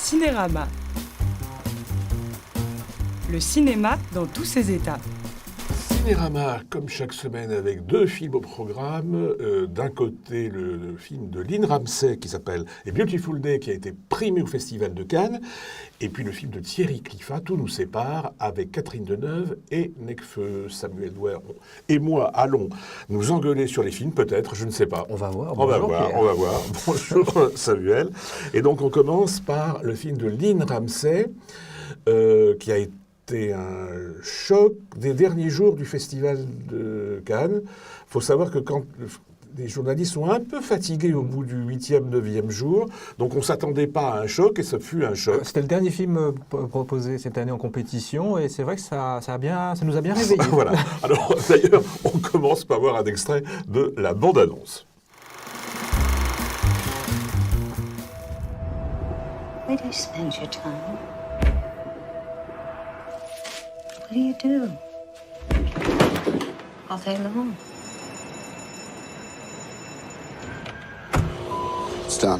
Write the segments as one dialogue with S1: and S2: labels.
S1: Cinérama. Le cinéma dans tous ses états.
S2: Cinérama, comme chaque semaine, avec deux films au programme. D'un côté, le film de Lynn Ramsay qui s'appelle A Beautiful Day, qui a été primé au Festival de Cannes. Et puis le film de Thierry Cliffat, Tout nous sépare, avec Catherine Deneuve et Nekfeu Samuel Douer. Et moi, allons nous engueuler sur les films, peut-être, je ne sais pas.
S3: On va voir.
S2: On va voir. Bonjour Samuel. Et donc on commence par le film de Lynn Ramsay, qui a été un choc des derniers jours du Festival de Cannes. Il faut savoir que quand les journalistes sont un peu fatigués au bout du 8e, 9e jour, donc on ne s'attendait pas à un choc, et ça fut un choc.
S3: C'était le dernier film proposé cette année en compétition, et c'est vrai que ça nous a bien réveillés.
S2: Voilà. Alors d'ailleurs, on commence par voir un extrait de la bande-annonce.
S4: Where do you spend your time? What do you do? All day long.
S5: It's done.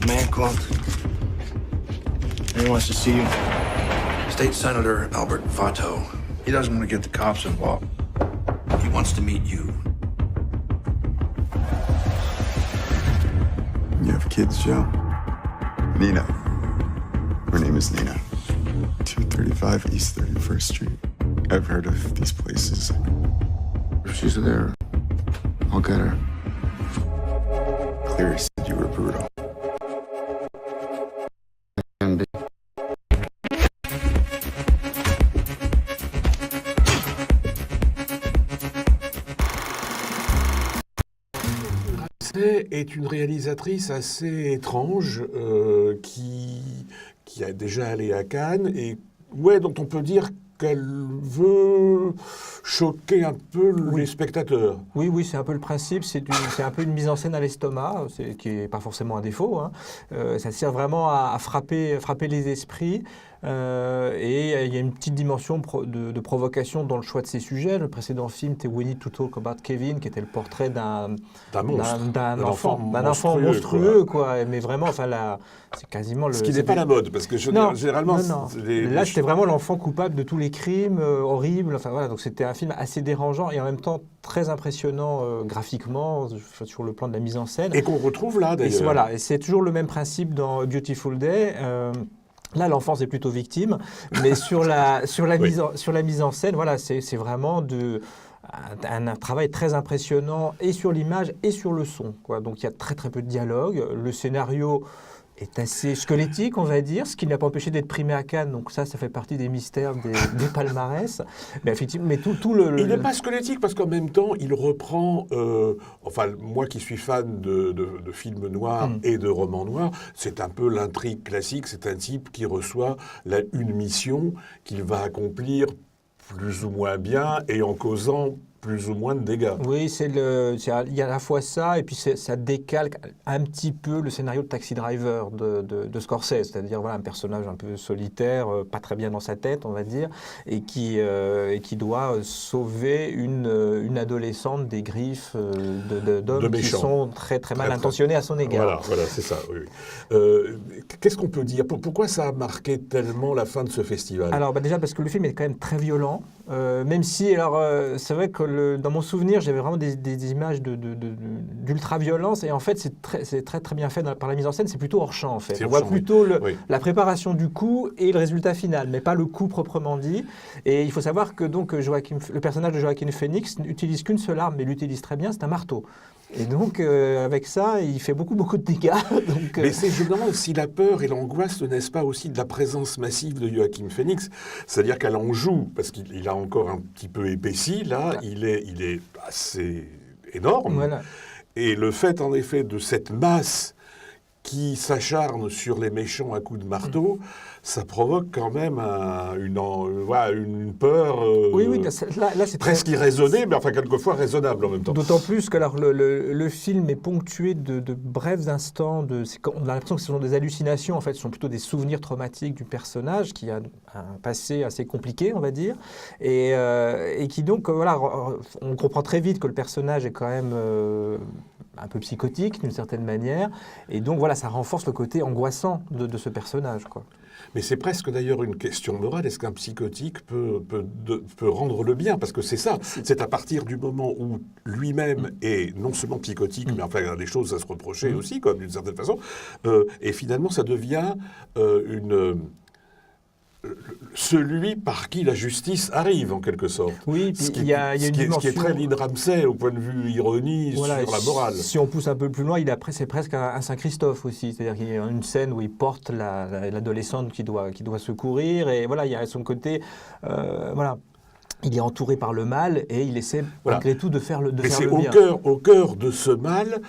S6: Man called. He wants to see you. State Senator Albert Fato. He doesn't want to get the cops involved. He wants to meet you.
S5: You have kids, Joe? Nina. Her name is Nina. 235 East 31st Street. I've heard of these places.
S6: If she's there, I'll get her.
S5: Cleary said you were brutal.
S6: And
S2: Ramsay est une réalisatrice assez étrange qui a déjà allé à Cannes et dont on peut dire qu'elle veut choquer un peu les spectateurs.
S3: Oui, c'est un peu le principe, c'est un peu une mise en scène à l'estomac, qui n'est pas forcément un défaut. Ça sert vraiment à frapper les esprits. Et il y a une petite dimension de provocation dans le choix de ses sujets. Le précédent film, c'était We Need to Talk About Kevin, qui était le portrait d'un enfant monstrueux, quoi. Mais vraiment, c'est quasiment
S2: ce qui n'est pas la mode, parce que généralement,
S3: là, c'était vraiment l'enfant coupable de tous les crimes horribles. Enfin voilà, donc c'était un film assez dérangeant et en même temps très impressionnant graphiquement sur le plan de la mise en scène.
S2: Et qu'on retrouve là, d'ailleurs.
S3: Et c'est toujours le même principe dans A Beautiful Day. Là, l'enfance est plutôt victime, mais sur la mise en scène, voilà, c'est vraiment un travail très impressionnant et sur l'image et sur le son, quoi. Donc il y a très très peu de dialogue. Le scénario est assez squelettique, on va dire, ce qui n'a pas empêché d'être primé à Cannes. Donc ça fait partie des mystères des palmarès. Mais effectivement,
S2: il n'est pas squelettique parce qu'en même temps, il reprend. Moi qui suis fan de films noirs et de romans noirs, c'est un peu l'intrigue classique. C'est un type qui reçoit une mission qu'il va accomplir plus ou moins bien et en causant plus ou moins de dégâts.
S3: Oui, il y a à la fois ça, et puis ça décalque un petit peu le scénario de Taxi Driver de Scorsese, c'est-à-dire un personnage un peu solitaire, pas très bien dans sa tête, on va dire, et qui doit sauver une adolescente des griffes d'hommes qui sont très, très mal intentionnés à son égard.
S2: Voilà, c'est ça. Oui. Qu'est-ce qu'on peut dire ? Pourquoi ça a marqué tellement la fin de ce festival ?
S3: Alors, déjà parce que le film est quand même très violent, même si, c'est vrai que dans mon souvenir, j'avais vraiment des images d'ultra-violence, et en fait, c'est très, très bien fait par la mise en scène, c'est plutôt hors champ, en fait. On voit plutôt la préparation du coup et le résultat final, mais pas le coup proprement dit. Et il faut savoir que donc, le personnage de Joaquin Phoenix n'utilise qu'une seule arme, mais l'utilise très bien, c'est un marteau. Et donc, avec ça, il fait beaucoup de dégâts. Donc,
S2: Mais je me demande si la peur et l'angoisse ne naissent pas aussi de la présence massive de Joaquin Phoenix. C'est-à-dire qu'elle en joue, parce qu'il a encore un petit peu épaissi, là, il est assez énorme.
S3: Voilà.
S2: Et le fait, en effet, de cette masse qui s'acharne sur les méchants à coups de marteau, ça provoque quand même une peur
S3: là, c'est
S2: presque irraisonnée, mais quelquefois raisonnable en même temps.
S3: D'autant plus que le film est ponctué de brefs instants, on a l'impression que ce sont des hallucinations, en fait, ce sont plutôt des souvenirs traumatiques du personnage qui a un passé assez compliqué, on va dire, et qui donc, on comprend très vite que le personnage est quand même un peu psychotique d'une certaine manière. Et donc voilà, ça renforce le côté angoissant de ce personnage, quoi.
S2: Mais c'est presque d'ailleurs une question morale. Est-ce qu'un psychotique peut rendre le bien? Parce que c'est ça. C'est à partir du moment où lui-même est non seulement psychotique, mais enfin, il y a des choses à se reprocher aussi, quoi, d'une certaine façon. Et finalement, ça devient celui par qui la justice arrive, en quelque sorte.
S3: Oui, puis il y a une
S2: ce qui
S3: dimension...
S2: est très Lynn Ramsay au point de vue ironie
S3: Voilà,
S2: sur la morale.
S3: Si on pousse un peu plus loin, c'est presque un Saint-Christophe aussi. C'est-à-dire qu'il y a une scène où il porte l'adolescente qui doit secourir. Et voilà, il y a son côté... voilà. Il est entouré par le mal et il essaie malgré tout de faire le bien.
S2: Mais c'est au cœur de ce mal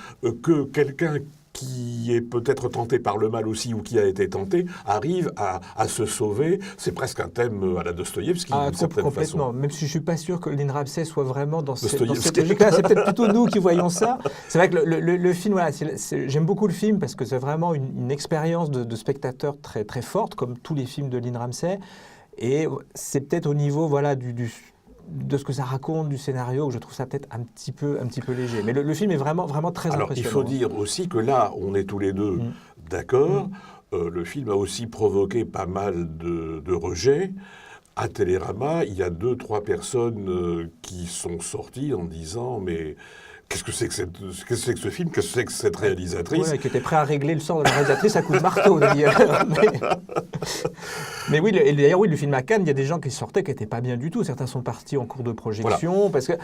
S2: que quelqu'un qui est peut-être tenté par le mal aussi ou qui a été tenté, arrive à se sauver. C'est presque un thème à la Dostoïevski, d'une certaine
S3: complètement.
S2: façon.
S3: Même si je ne suis pas sûr que Lynn Ramsay soit vraiment dans cette
S2: Dostoïevski.
S3: logique-là. C'est peut-être plutôt nous qui voyons ça. C'est vrai que le film, voilà, j'aime beaucoup le film parce que c'est vraiment une expérience de spectateur très, très forte, comme tous les films de Lynn Ramsay. Et c'est peut-être au niveau de ce que ça raconte, du scénario, que je trouve ça peut-être un petit peu léger. Mais le film est vraiment, vraiment très impressionnant.
S2: Il faut dire aussi que là, on est tous les deux d'accord. Le film a aussi provoqué pas mal de rejets. À Télérama, il y a 2-3 personnes qui sont sorties en disant « mais qu'est-ce que c'est que ce film? Qu'est-ce que c'est que cette réalisatrice ?»
S3: Oui, qui était prêt à régler le sort de la réalisatrice à coups de marteau, d'ailleurs. Mais oui, d'ailleurs, oui, le film à Cannes, il y a des gens qui sortaient qui n'étaient pas bien du tout. Certains sont partis en cours de projection, parce que,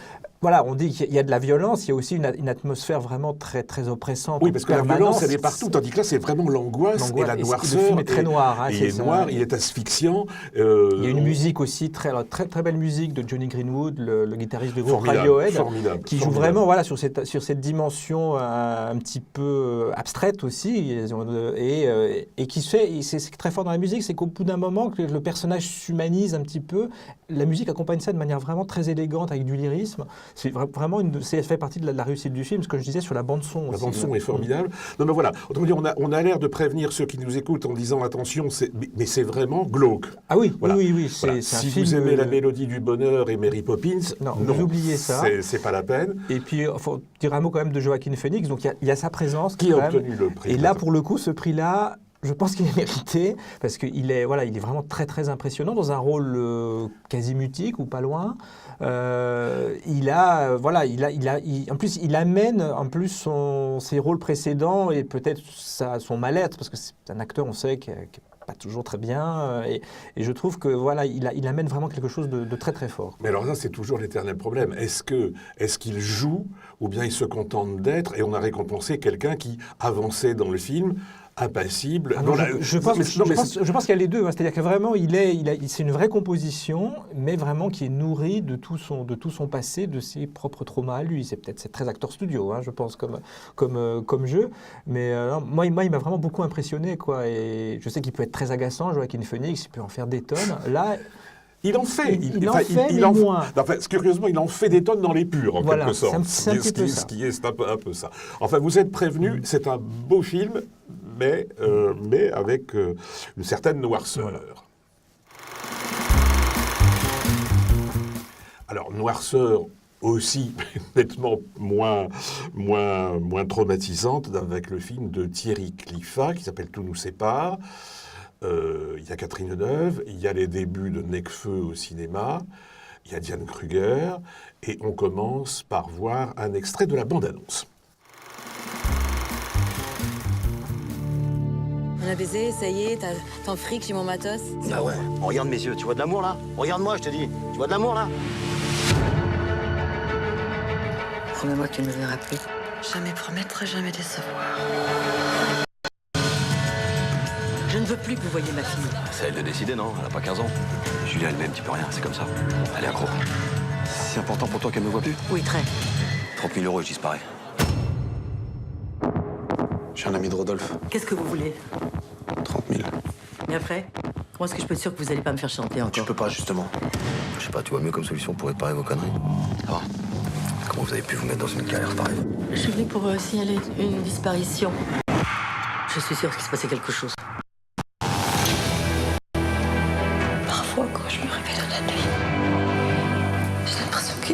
S3: voilà, on dit qu'il y a de la violence, il y a aussi une atmosphère vraiment très, très oppressante.
S2: Oui, parce que la violence, elle est partout, tandis que là, c'est vraiment l'angoisse et la noirceur.
S3: Le film est très noir. Hein,
S2: il est noir, il est asphyxiant.
S3: Il y a une musique aussi, très, très, très belle musique de Johnny Greenwood, le guitariste du groupe Radiohead, qui joue vraiment voilà, sur cette dimension un petit peu abstraite aussi, et qui se fait, c'est très fort dans la musique, c'est qu'au bout d'un moment, que le personnage s'humanise un petit peu, la musique accompagne ça de manière vraiment très élégante, avec du lyrisme. C'est vraiment ça fait partie de la réussite du film, ce que je disais sur la bande-son aussi.
S2: La bande-son est formidable. Non, mais voilà, autrement dit, on a l'air de prévenir ceux qui nous écoutent en disant attention, mais c'est vraiment glauque.
S3: Ah oui,
S2: voilà.
S3: oui.
S2: Voilà.
S3: C'est un
S2: si
S3: film,
S2: vous aimez La Mélodie du Bonheur et Mary Poppins,
S3: non, vous oubliez ça.
S2: C'est pas la peine.
S3: Et puis, il faut dire un mot quand même de Joaquin Phoenix, donc il y a sa présence.
S2: Qui a obtenu le prix.
S3: Et là, pour le coup, ce prix-là, je pense qu'il est mérité, parce qu'il est vraiment très, très impressionnant, dans un rôle quasi mutique, ou pas loin. En plus, il amène ses rôles précédents et peut-être son mal-être, parce que c'est un acteur, on sait, qui n'est pas toujours très bien, et je trouve que voilà, il amène vraiment quelque chose de très très fort.
S2: Mais alors là, c'est toujours l'éternel problème. Est-ce qu'il joue, ou bien il se contente d'être, et on a récompensé quelqu'un qui avançait dans le film, impassible.
S3: Ah non, je pense qu'il y a les deux. Hein. C'est-à-dire que vraiment, c'est une vraie composition, mais vraiment qui est nourrie de tout son passé, de ses propres traumas à lui. C'est très acteur studio, hein, je pense, comme jeu. Mais moi, il m'a vraiment beaucoup impressionné, quoi. Et je sais qu'il peut être très agaçant, Joaquin Phoenix, il peut en faire des tonnes. Là,
S2: il en fait.
S3: Moins.
S2: Enfin, curieusement, il en fait des tonnes dans les purs, en quelque sorte. Ce qui est un peu ça. Enfin, vous êtes prévenus, c'est un beau film, mais avec une certaine noirceur. Voilà. Alors, noirceur aussi nettement moins traumatisante avec le film de Thierry Cliffat qui s'appelle Tout nous sépare. Il y a Catherine Deneuve, il y a les débuts de Necfeu au cinéma, il y a Diane Kruger, et on commence par voir un extrait de la bande-annonce.
S7: On a baisé, ça y est, t'en fric, j'ai mon matos.
S8: Bah ouais, on regarde mes yeux, tu vois de l'amour là? Regarde-moi, je te dis, tu vois de l'amour là?
S7: Promets-moi que tu ne me verras plus. Jamais promettre, jamais décevoir. Je ne veux plus que vous voyiez ma fille.
S8: C'est à elle de décider, non? Elle a pas 15 ans. Julia elle-même, tu peux rien, c'est comme ça. Elle est accro. C'est important pour toi qu'elle me voit plus?
S7: Oui, très.
S8: 30 000 euros et je disparais. Je suis un ami de Rodolphe.
S7: Qu'est-ce que vous voulez?
S8: 30 000.
S7: Et après? Comment est-ce que je peux être sûr que vous allez pas me faire chanter encore?
S8: Tu peux pas, justement. Je sais pas, tu vois mieux comme solution pour réparer vos conneries. Ça va? Comment vous avez pu vous mettre dans une galère pareille?
S7: Je suis venue pour signaler une disparition. Je suis sûre qu'il se passait quelque chose. Parfois, quand je me réveille dans la nuit, j'ai l'impression que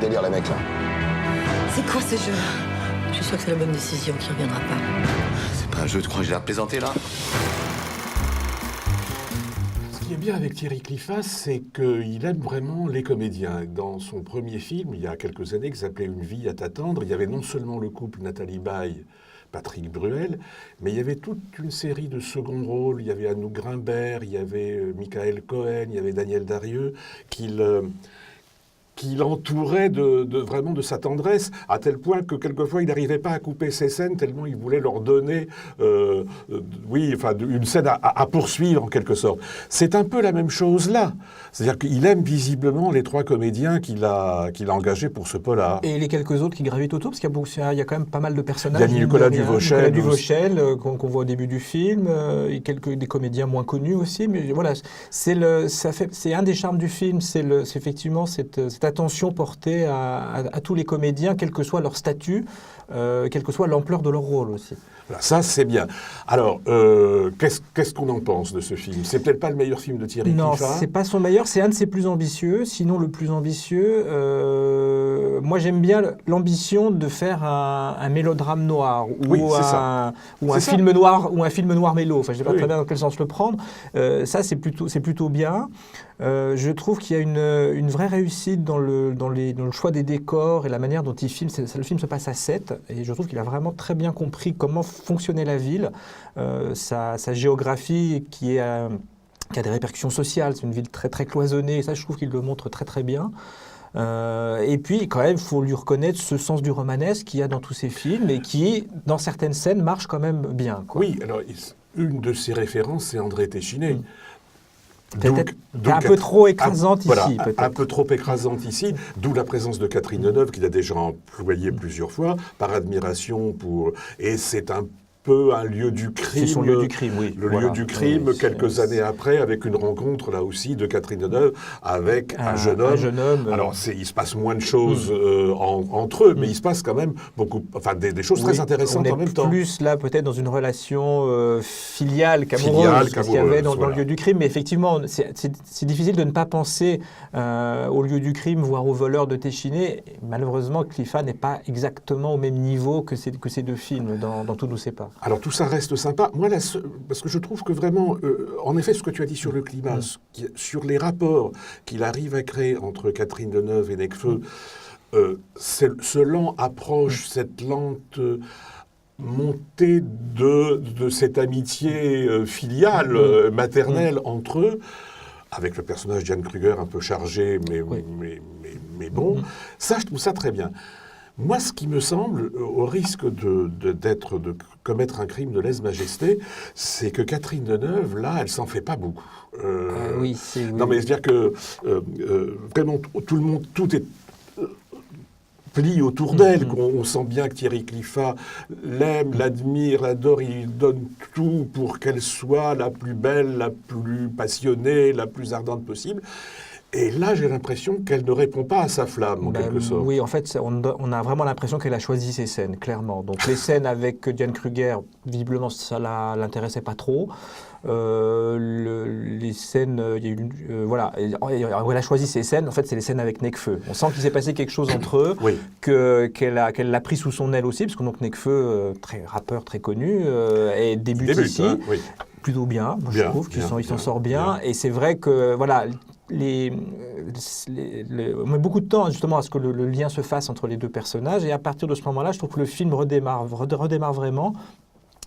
S8: délire, les mecs, là.
S7: C'est quoi ce jeu? Je suis sûre que c'est la bonne décision qui reviendra pas.
S8: C'est pas un jeu, tu crois que j'ai l'air de plaisanter, là?
S2: Ce qui est bien avec Thierry Cliffas, c'est qu'il aime vraiment les comédiens. Dans son premier film, il y a quelques années, qui s'appelait Une vie à t'attendre, il y avait non seulement le couple Nathalie Baye, Patrick Bruel, mais il y avait toute une série de seconds rôles. Il y avait Anouk Grimbert, il y avait Michael Cohen, il y avait Daniel Darieux, qui l'entourait vraiment de sa tendresse, à tel point que quelquefois il n'arrivait pas à couper ses scènes, tellement il voulait leur donner une scène à poursuivre en quelque sorte. C'est un peu la même chose là. C'est-à-dire qu'il aime visiblement les 3 comédiens qu'il a engagés pour ce polar.
S3: Et les quelques autres qui gravitent autour, parce qu'il y a quand même pas mal de personnages.
S2: Il y a Nicolas Duvauchel,
S3: qu'on voit au début du film, et des comédiens moins connus aussi. Mais voilà, c'est un des charmes du film, c'est effectivement cette attention portée à tous les comédiens, quel que soit leur statut, quelle que soit l'ampleur de leur rôle aussi.
S2: Voilà, ça, c'est bien. Alors, qu'est-ce qu'on en pense de ce film? C'est peut-être pas le meilleur film de Thierry Cliffas.
S3: Non, c'est pas son meilleur, c'est un de ses plus ambitieux, sinon le plus ambitieux. Moi, j'aime bien l'ambition de faire un mélodrame noir ou un film noir mélo. Enfin, je ne sais pas très bien dans quel sens le prendre. Ça, c'est plutôt bien. Je trouve qu'il y a une vraie réussite dans le choix des décors et la manière dont il filme. Le film se passe à Sète et je trouve qu'il a vraiment très bien compris comment fonctionnait la ville, sa géographie qui a des répercussions sociales. C'est une ville très, très cloisonnée et ça, je trouve qu'il le montre très, très bien. Et puis, quand même, il faut lui reconnaître ce sens du romanesque qu'il y a dans tous ses films et qui, dans certaines scènes, marche quand même bien, quoi.
S2: Oui, alors, une de ses références, c'est André Téchiné.
S3: Peut-être un peu trop écrasante ici.
S2: Voilà, un peu trop écrasante ici, d'où la présence de Catherine Deneuve, qu'il a déjà employée plusieurs fois, par admiration pour... Et c'est un peu un lieu du crime.
S3: C'est son lieu du crime, oui.
S2: Le lieu du crime, quelques années après, avec une rencontre, là aussi, de Catherine Deneuve avec un jeune homme. Alors, il se passe moins de choses entre eux, mais il se passe quand même des choses très intéressantes en même temps.
S3: On est plus, là, peut-être dans une relation filiale qu'amoureuse, ce qu'il y avait dans le lieu du crime. Mais effectivement, c'est difficile de ne pas penser au lieu du crime, voire au voleur de Téchiné. Malheureusement, Cliffas n'est pas exactement au même niveau que ces 2 films, dans tous nos sépas.
S2: Alors tout ça reste sympa. Moi, parce que je trouve que vraiment, en effet, ce que tu as dit sur le climat, sur les rapports qu'il arrive à créer entre Catherine Deneuve et Necfeu, ce lent approche, cette lente montée de cette amitié filiale, maternelle entre eux, avec le personnage Diane Kruger un peu chargé, mais bon, ça, je trouve ça très bien. Moi, ce qui me semble, au risque de commettre un crime de lèse-majesté, c'est que Catherine Deneuve, là, elle s'en fait pas beaucoup.
S3: Oui.
S2: Non, mais c'est-à-dire que vraiment, tout est plie autour d'elle. On sent bien que Thierry Cliffas l'aime, l'admire, l'adore, il donne tout pour qu'elle soit la plus belle, la plus passionnée, la plus ardente possible. Et là, j'ai l'impression qu'elle ne répond pas à sa flamme, en quelque sorte.
S3: Oui, en fait, on a vraiment l'impression qu'elle a choisi ses scènes, clairement. Donc, les scènes avec Diane Kruger, visiblement, ça ne l'intéressait pas trop. Les scènes, elle a choisi ses scènes, en fait, c'est les scènes avec Necfeu. On sent qu'il s'est passé quelque chose entre eux, qu'elle l'a pris sous son aile aussi, parce que donc Necfeu, rappeur très connu, débute ici. Hein, plutôt bien, je trouve qu'il s'en sort bien. Et c'est vrai que, voilà... on met beaucoup de temps justement à ce que le lien se fasse entre les 2 personnages et à partir de ce moment-là, je trouve que le film redémarre vraiment.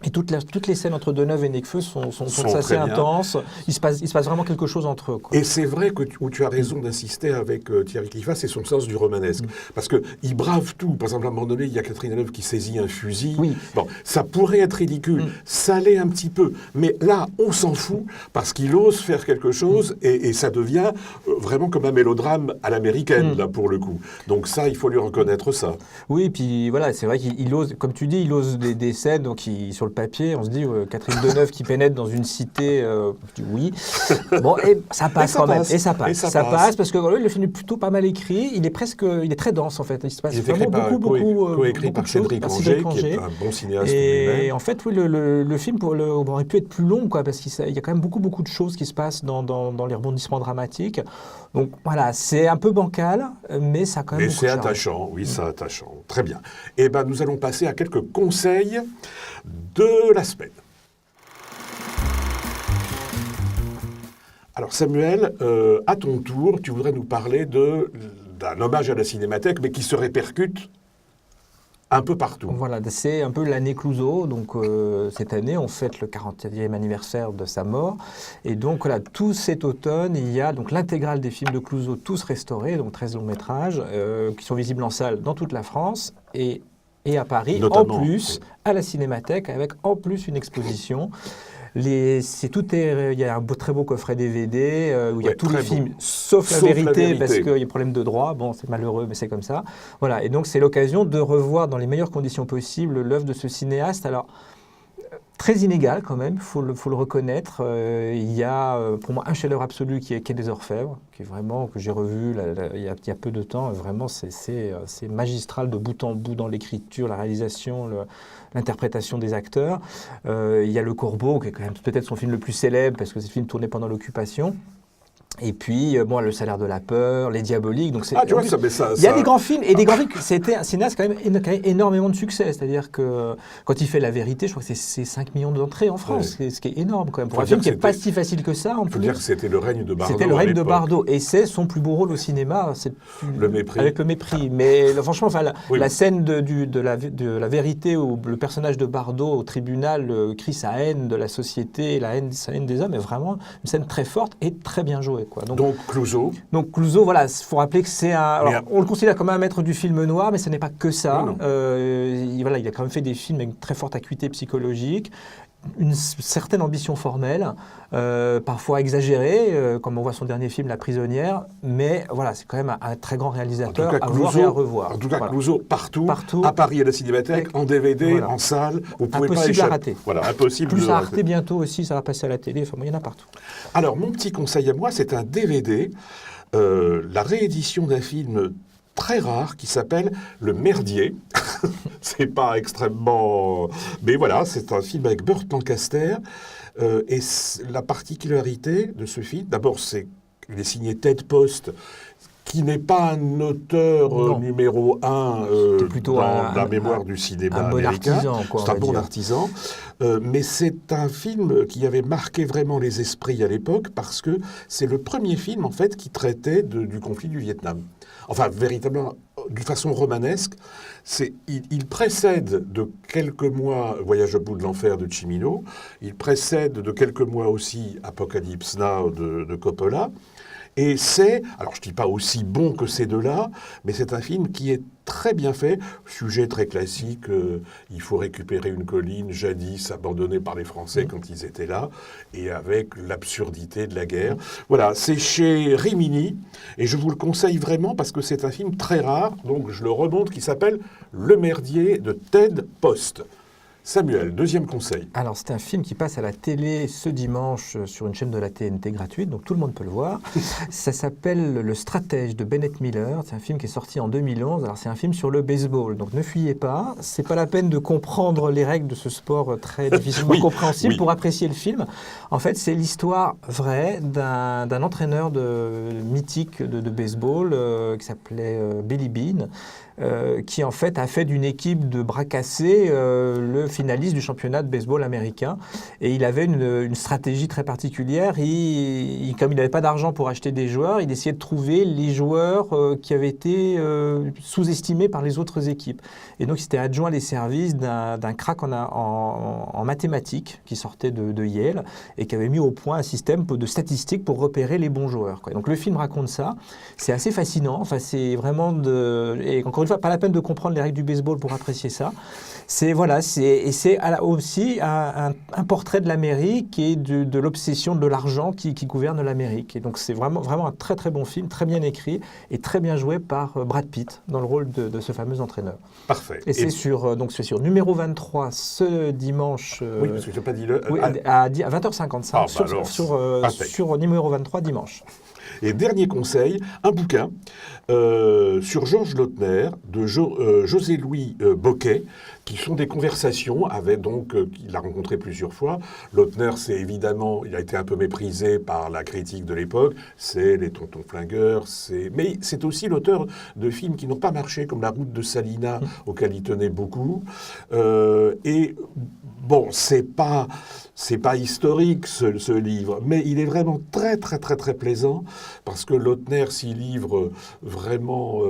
S3: Et toutes les scènes entre Deneuve et Necfeu sont assez intenses. Il se passe vraiment quelque chose entre eux, quoi.
S2: Et c'est vrai que tu as raison d'insister avec Thierry Cliffas, c'est son sens du romanesque. Parce qu'il brave tout. Par exemple, à un moment donné, il y a Catherine Deneuve qui saisit un fusil. Oui. Bon, ça pourrait être ridicule. Ça l'est un petit peu. Mais là, on s'en fout parce qu'il ose faire quelque chose et ça devient vraiment comme un mélodrame à l'américaine, là, pour le coup. Donc ça, il faut lui reconnaître ça.
S3: Oui, et puis voilà, c'est vrai qu'il ose, comme tu dis, il ose des scènes donc sur le papier, on se dit Catherine Deneuve qui pénètre dans une cité, je dis oui. Bon, et ça passe quand même. Et ça passe. Ça passe parce que le film est plutôt pas mal écrit. Il est très dense en fait. Il se passe vraiment beaucoup.
S2: Coécrit par Cédric Angers, qui est un bon cinéaste
S3: et
S2: lui-même.
S3: en fait, oui, le film aurait pu être plus long, quoi, parce qu'il y a quand même beaucoup de choses qui se passent dans les rebondissements dramatiques. Donc voilà, c'est un peu bancal, mais ça a quand même beaucoup de charme.
S2: Mais c'est attachant, oui, c'est attachant. Très bien. Et ben, nous allons passer à quelques conseils de la semaine. Alors Samuel, à ton tour, tu voudrais nous parler d'un hommage à la Cinémathèque, mais qui se répercute un peu partout.
S3: Voilà, c'est un peu l'année Clouzot. Donc cette année, on fête le 40e anniversaire de sa mort. Et donc voilà, tout cet automne, il y a donc l'intégrale des films de Clouzot, tous restaurés, donc 13 longs métrages, qui sont visibles en salle dans toute la France et à Paris, notamment, en plus, à la Cinémathèque, avec en plus une exposition. Il y a un très beau coffret DVD où il y a tous les films, sauf la vérité, parce qu'il y a des problèmes de droit. Bon, c'est malheureux, mais c'est comme ça. Voilà, et donc c'est l'occasion de revoir dans les meilleures conditions possibles l'œuvre de ce cinéaste. Alors, très inégal quand même, faut le reconnaître. Il y a pour moi un chef-d'œuvre absolu qui est Quai des Orfèvres, qui est vraiment, que j'ai revu il y a peu de temps. Vraiment, c'est magistral de bout en bout dans l'écriture, la réalisation, l'interprétation des acteurs. Il y a Le Corbeau, qui est quand même peut-être son film le plus célèbre, parce que c'est le film tourné pendant l'occupation. Et puis, Le Salaire de la peur, Les Diaboliques. Donc
S2: tu vois,
S3: il y a des grands films, et des grands films, c'était un cinéaste quand même énormément de succès. C'est-à-dire que quand il fait La Vérité, je crois que c'est 5 millions d'entrées en France, ce qui est énorme quand même. Pour un film qui n'est pas si facile que ça, en plus.
S2: Il faut dire que c'était le règne de Bardot.
S3: C'était le règne de Bardot, et c'est son plus beau rôle au cinéma.
S2: Le Mépris.
S3: Avec Le Mépris. Mais franchement, la scène de la Vérité, où le personnage de Bardot au tribunal crie sa haine de la société, sa haine des hommes, est vraiment une scène très forte et très bien jouée.
S2: Donc Clouzot.
S3: Donc Clouzot, voilà, il faut rappeler que c'est on le considère comme un maître du film noir, mais ce n'est pas que ça. Il a quand même fait des films avec une très forte acuité psychologique, une certaine ambition formelle, parfois exagérée, comme on voit son dernier film, La Prisonnière, mais voilà, c'est quand même un très grand réalisateur à voir et à revoir.
S2: En tout cas, Clouzot, partout, à Paris à la Cinémathèque, en DVD, en salle, vous pouvez pas échapper.
S3: Impossible à rater.
S2: Voilà, impossible
S3: Plus à Arte bientôt aussi, ça va passer à la télé, il y en a partout.
S2: Alors, mon petit conseil à moi, c'est un DVD, la réédition d'un film très rare qui s'appelle Le Merdier. C'est pas extrêmement... Mais voilà, c'est un film avec Burt Lancaster. Et la particularité de ce film, d'abord, il est signé Ted Post, qui n'est pas un auteur numéro 1 dans la mémoire du cinéma américain. C'est un bon artisan. Mais c'est un film qui avait marqué vraiment les esprits à l'époque, parce que c'est le premier film, en fait, qui traitait du conflit du Vietnam. Enfin, véritablement, d'une façon romanesque. Il précède de quelques mois Voyage au bout de l'enfer de Cimino. Il précède de quelques mois aussi Apocalypse Now de Coppola. Et alors je ne dis pas aussi bon que ces deux-là, mais c'est un film qui est très bien fait. Sujet très classique, il faut récupérer une colline jadis abandonnée par les Français quand ils étaient là, et avec l'absurdité de la guerre. Voilà, c'est chez Rimini, et je vous le conseille vraiment parce que c'est un film très rare, donc je le remonte, qui s'appelle Le Merdier de Ted Post. Samuel, deuxième conseil.
S3: Alors, c'est un film qui passe à la télé ce dimanche sur une chaîne de la TNT gratuite, donc tout le monde peut le voir. Ça s'appelle Le Stratège de Bennett Miller. C'est un film qui est sorti en 2011. Alors, c'est un film sur le baseball, donc ne fuyez pas. C'est pas la peine de comprendre les règles de ce sport très difficilement compréhensible pour apprécier le film. En fait, c'est l'histoire vraie d'un entraîneur mythique de baseball qui s'appelait Billy Beane. Qui en fait a fait d'une équipe de bras cassés le finaliste du championnat de baseball américain. Et il avait une stratégie très particulière. Comme il n'avait pas d'argent pour acheter des joueurs, il essayait de trouver les joueurs qui avaient été sous-estimés par les autres équipes. Et donc il s'était adjoint les services d'un crack en mathématiques qui sortait de Yale et qui avait mis au point un système de statistiques pour repérer les bons joueurs. Donc le film raconte ça. C'est assez fascinant. Enfin, c'est vraiment et encore une fois, pas la peine de comprendre les règles du baseball pour apprécier ça. C'est aussi un portrait de l'Amérique et de l'obsession de l'argent qui gouverne l'Amérique. Et donc c'est vraiment un très très bon film, très bien écrit et très bien joué par Brad Pitt dans le rôle de ce fameux entraîneur.
S2: Parfait.
S3: Et c'est sur numéro 23 ce dimanche.
S2: Oui, parce que je n'ai pas dit le...
S3: Oui, à 20h55 sur numéro 23 dimanche.
S2: Et dernier conseil, un bouquin sur Georges Lautner de José-Louis Bocquet, qui sont des conversations avec, qu'il a rencontré plusieurs fois. Lautner, c'est évidemment, il a été un peu méprisé par la critique de l'époque, c'est les Tontons Flingueurs, mais c'est aussi l'auteur de films qui n'ont pas marché, comme La Route de Salina, auquel il tenait beaucoup. Et bon, c'est pas historique ce livre, mais il est vraiment très très très très plaisant, parce que Lautner s'y livre vraiment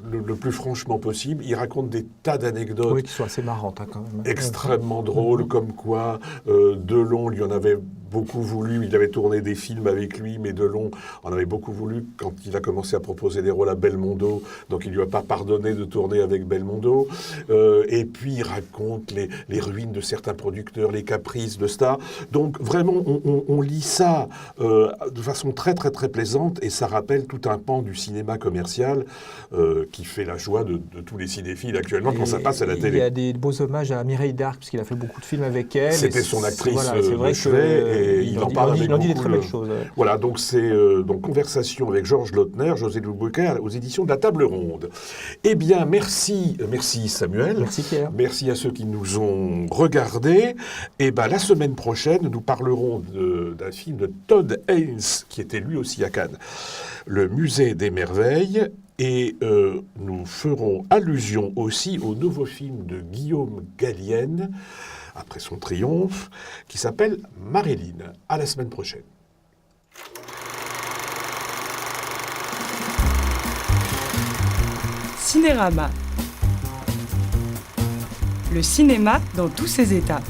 S2: le plus franchement possible. Il raconte des tas d'anecdotes.
S3: Oui, qui sont assez marrantes quand même.
S2: Extrêmement drôles, comme quoi Delon lui en avait beaucoup voulu. Il avait tourné des films avec lui, mais Delon en avait beaucoup voulu quand il a commencé à proposer des rôles à Belmondo. Donc il lui a pas pardonné de tourner avec Belmondo. Et puis il raconte les ruines de certains producteurs, les caprices de stars. Donc vraiment, on lit ça de façon très très très plaisante, et ça rappelle tout un pan du cinéma commercial qui fait la joie de tous les cinéphiles actuellement quand ça passe à la télé.
S3: Il y a des beaux hommages à Mireille d'Arc, puisqu'il a fait beaucoup de films avec elle.
S2: C'était son actrice
S3: de
S2: chevet, et il en parle avec
S3: beaucoup. Il en dit des
S2: beaucoup
S3: très belles choses. Ouais.
S2: Voilà, donc c'est conversation avec Georges Lautner, José-Louis Bocquet, aux éditions de La Table Ronde. Eh bien, merci Samuel.
S3: Merci Pierre.
S2: Merci à ceux qui nous ont regardés. Et ben la semaine prochaine, nous parlerons d'un film de Todd Haynes, qui était lui aussi à Cannes, Le Musée des Merveilles. Et nous ferons allusion aussi au nouveau film de Guillaume Gallienne, après son triomphe, qui s'appelle Marilyn. À la semaine prochaine.
S1: Cinérama. Le cinéma dans tous ses états.